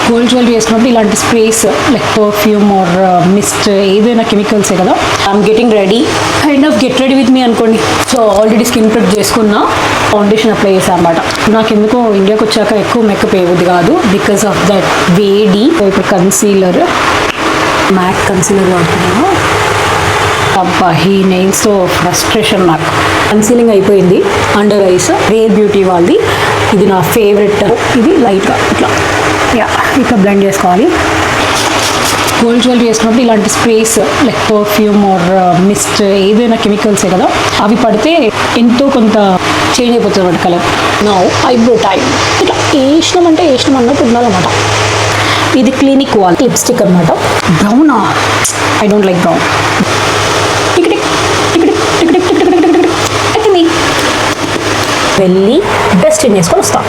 Gold jewellery వేసుకున్నప్పుడు ఇలాంటి sprays like perfume or mist ఏదైనా కెమికల్సే కదా. I'm getting ready, kind of get ready with me అనుకోండి. సో ఆల్రెడీ స్కిన్ ప్రెప్ చేసుకున్నా, ఫౌండేషన్ అప్లై చేశాను అనమాట. నాకు ఎందుకో ఇండియాకి వచ్చాక ఎక్కువ మేకప్ వేయవద్దు కాదు బికాస్ ఆఫ్ దట్ వేడి. ఇప్పుడు కన్సీలర్, మ్యాక్ కన్సీలర్ వాడుతున్నాను. అబ్బా ఈ నెయిల్స్తో ఫ్రస్ట్రేషన్. నాకు కన్సీలింగ్ అయిపోయింది. అండర్ ఐస్ రేర్ బ్యూటీ వాళ్ళది, ఇది నా ఫేవరెట్. ఇది లైట్గా ఇట్లా ఇట్లా బ్లెండ్ చేసుకోవాలి. గోల్డ్ జ్యువెలరీ వేసుకున్నప్పుడు ఇలాంటి sprays like perfume or mist ఏదైనా కెమికల్సే కదా, అవి పడితే ఎంతో కొంత చేంజ్ అయిపోతుంది అన్నమాట కలర్. నా ఐబ్రో టైం ఇట్లా వేసినాం అంటే వేసినాం అన్నట్టు ఉండాలన్నమాట. ఇది క్లినిక్ వాల్ లిప్స్టిక్ అనమాట. బ్రౌనా, ఐ డోంట్ లైక్ బ్రౌన్. వెళ్ళి డస్టింగ్ వేసుకొని వస్తాం.